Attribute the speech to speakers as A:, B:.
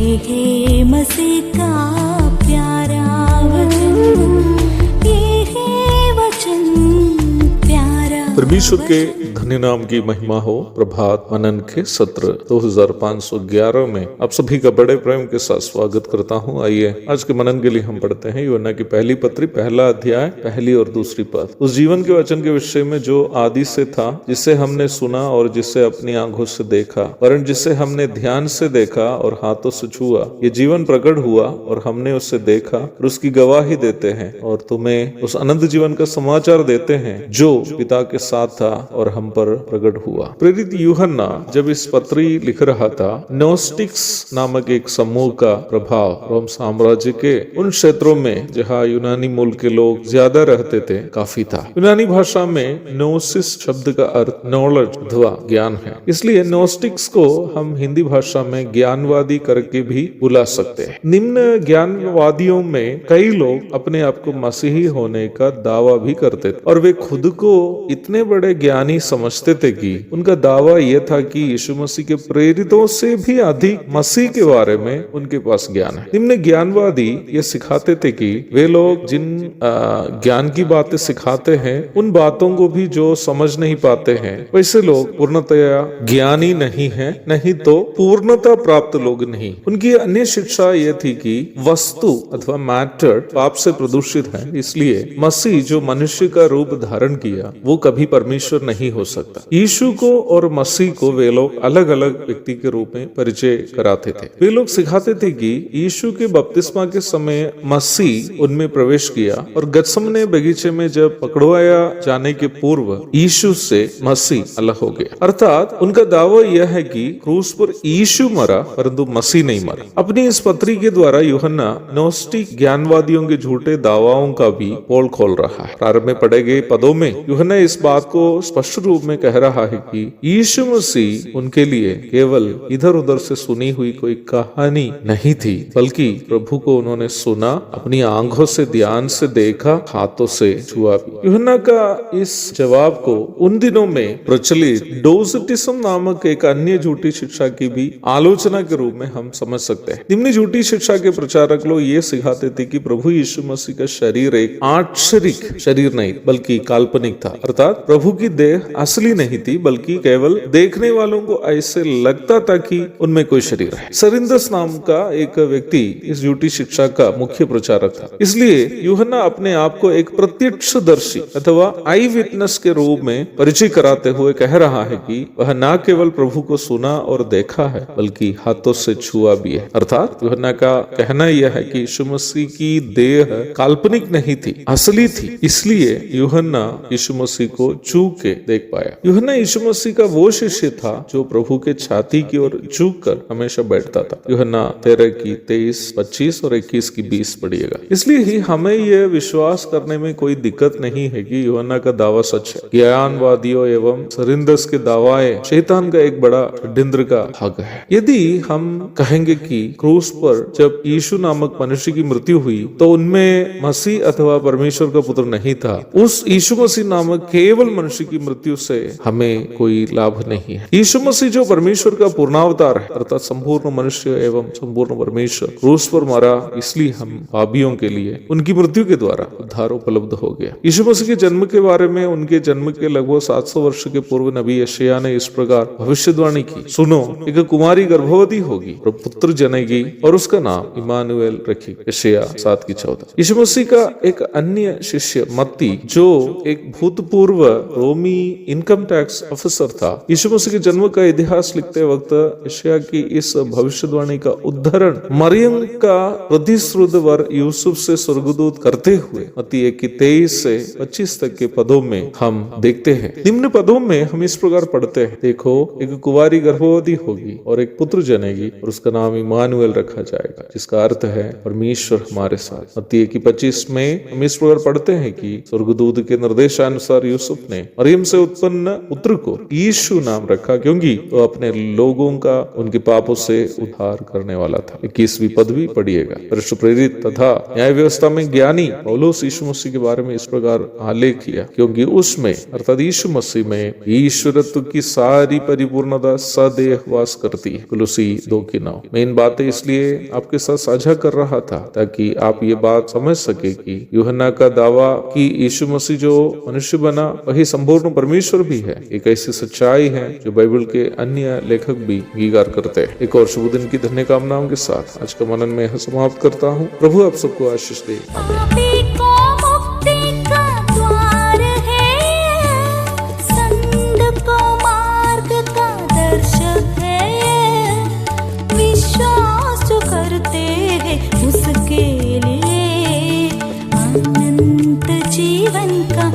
A: है मसीह का प्यारा वचन, ये है वचन प्यारा।
B: परमेश्वर के धन्य नाम की महिमा हो। प्रभात मनन के सत्र 2511 में आप सभी का बड़े प्रेम के साथ स्वागत करता हूँ। आइए आज के मनन के लिए हम पढ़ते हैं यूहन्ना की पहली पत्री, पहला अध्याय, पहली और दूसरी पद। उस जीवन के वचन के विषय में जो आदि से था, जिसे हमने सुना और जिसे अपनी आंखों से देखा, वरन जिसे हमने ध्यान से देखा और हाथों से छुआ। ये जीवन प्रकट हुआ और हमने उसे देखा और उसकी गवाही देते हैं और तुम्हें उस अनंत जीवन का समाचार देते हैं जो पिता के साथ था और हम पर प्रकट हुआ। प्रेरित यूहन्ना जब इस पत्री लिख रहा था, नोस्टिक्स नामक एक समूह का प्रभाव रोम साम्राज्य के उन क्षेत्रों में जहाँ यूनानी मूल के लोग ज्यादा रहते थे काफी था। यूनानी भाषा में नोसिस शब्द का अर्थ नॉलेज अथवा ज्ञान है, इसलिए नोस्टिक्स को हम हिंदी भाषा में ज्ञानवादी करके भी बुला सकते हैं। निम्न ज्ञानवादियों में कई लोग अपने आप को मसीही होने का दावा भी करते थे और वे खुद को इतने बड़े ज्ञानी समझते थे कि उनका दावा यह था कि यीशु मसीह के प्रेरितों से भी अधिक मसीह के बारे में उनके पास ज्ञान है। निम्न ज्ञानवादी ये सिखाते थे कि वे लोग जिन ज्ञान की बातें सिखाते हैं उन बातों को भी जो समझ नहीं पाते हैं, वैसे लोग पूर्णतया ज्ञानी नहीं है, नहीं तो पूर्णता प्राप्त लोग नहीं। उनकी अन्य शिक्षा यह थी कि वस्तु अथवा मैटर पाप से प्रदूषित है, इसलिए मसीह जो मनुष्य का रूप धारण किया वो कभी परमेश्वर नहीं हो सकता। यीशु को और मसीह को वे लोग अलग अलग व्यक्ति के रूप में परिचय कराते थे। वे लोग सिखाते थे कि यीशु के बपतिस्मा के समय मसीह उनमें प्रवेश किया और गत्समने बगीचे में जब पकड़वाया जाने के पूर्व यीशु से मसीह अलग हो गया। अर्थात उनका दावा यह है कि क्रूस पर यीशु मरा परंतु मसीह नहीं मरा। अपनी इस पत्री के द्वारा यूहन्ना नोस्टिक ज्ञानवादियों के झूठे दावाओं का भी पोल खोल रहा है। प्रारंभ में पढ़े गए पदों में यूहन्ना इस बात को स्पष्ट रूप में कह रहा है कि यीशु मसीह उनके लिए केवल इधर उधर से सुनी हुई कोई कहानी नहीं थी, बल्कि प्रभु को उन्होंने सुना, अपनी आंखों से ध्यान से देखा, हाथों से छुआ भी। यूहन्ना का इस जवाब को उन दिनों में प्रचलित डोसेटिज्म नामक एक अन्य झूठी शिक्षा की भी आलोचना के रूप में हम समझ सकते हैं। निम्न झूठी शिक्षा के प्रचारक लोग ये सिखाते थे कि प्रभु यीशु मसीह का शरीर एक आक्षरिक शरीर नहीं बल्कि काल्पनिक था, अर्थात प्रभु की देह असली नहीं थी बल्कि केवल देखने वालों को ऐसे लगता था कि उनमें कोई शरीर है। सरिंदस नाम का एक व्यक्ति इस झूठी शिक्षा का मुख्य प्रचारक था। इसलिए यूहन्ना अपने आप को एक प्रत्यक्षदर्शी अथवा आई विटनेस के रूप में परिचय कराते हुए कह रहा है कि वह न केवल प्रभु को सुना और देखा है बल्कि हाथों से छुआ भी है। अर्थात यूहन्ना का कहना यह है कि यीशु मसीह की देह काल्पनिक नहीं थी, असली थी। इसलिए यूहन्ना यीशु मसीह को छू के देख पाया। यूहन्ना यीशु मसीह का वो शिष्य था जो प्रभु के छाती की ओर झुक कर हमेशा बैठता था। यूहन्ना 13 की 23, 25 और 21 की 20 पढ़िएगा। इसलिए ही हमें यह विश्वास करने में कोई दिक्कत नहीं है कि यूहन्ना का दावा सच है। ज्ञानवादियों एवं सरिंदस के दावाएं शैतान का एक बड़ा षड्यंत्र का भाग है। यदि हम कहेंगे कि क्रूस पर जब यीशु नामक मनुष्य की मृत्यु हुई तो उनमें मसीह अथवा परमेश्वर का पुत्र नहीं था, उस यीशु मसीह नामक केवल मनुष्य की मृत्यु से हमें कोई लाभ नहीं है। यीशु मसीह जो परमेश्वर का पूर्णावतार है, अर्थात संपूर्ण मनुष्य एवं संपूर्ण परमेश्वर, क्रूस पर मरा, इसलिए हम पापियों के लिए उनकी मृत्यु के द्वारा उद्धार उपलब्ध हो गया। यीशु मसीह के जन्म के बारे में उनके जन्म के लगभग 700 वर्ष के पूर्व नबी यशायाह ने इस प्रकार भविष्यवाणी की, सुनो, एक कुमारी गर्भवती होगी और पुत्र जनेगी और उसका नाम इमानुएल रखेगी। यशायाह 7 की 14। यीशु मसीह का एक अन्य शिष्य मत्ती, जो एक भूतपूर्व रोमी इनकम टैक्स ऑफिसर था, यीशु मसीह के जन्म का इतिहास लिखते वक्त यशायाह की इस भविष्यवाणी का उद्धरण मरियम का प्रतिश्रुत वर यूसुफ से स्वर्गदूत करते हुए मत्ती 1 की 23 से 25 तक के पदों में हम देखते हैं। निम्न पदों में हम इस प्रकार पढ़ते हैं, देखो, एक कुंवारी गर्भवती होगी और एक पुत्र जनेगी और उसका नाम इमानुएल रखा जाएगा, जिसका अर्थ है परमेश्वर हमारे साथ। मत्ती 1 की 25 में हम इस प्रकार पढ़ते हैं कि स्वर्गदूत के निर्देशानुसार यूसुफ ने मरियम से उत्पन्न पुत्र को यीशु नाम रखा, क्योंकि वो अपने लोगों का उनके पापों से उद्धार करने वाला था। 21वीं पद भी पढ़िएगा। परिशुद्ध प्रेरित तथा न्याय व्यवस्था में ज्ञानी पौलुस यीशु मसीह के बारे में इस प्रकार आलेख किया, क्योंकि उसमें अर्थात यीशु मसीह में ईश्वरत्व की सारी परिपूर्णता सदैव वास करती है। कुलुसी 2:9। मैं इन बातें इसलिए आपके साथ साझा कर रहा था ताकि आप ये बात समझ सके कि यूहन्ना का दावा कि यीशु मसीह जो मनुष्य बना वही संपूर्ण परमेश्वर भी है, एक ऐसी सच्चाई है जो बाइबल के अन्य लेखक भी अंगीकार करते हैं। एक और शुभ दिन की धन्य कामनाओं के साथ आज का मनन में समाप्त करता हूँ। प्रभु आप सबको आशीष दे।
A: पापी को मुक्ति का द्वार है, संत को मार्ग का दर्शक है, विश्वास जो करते हैं उसके लिए अनंत जीवन का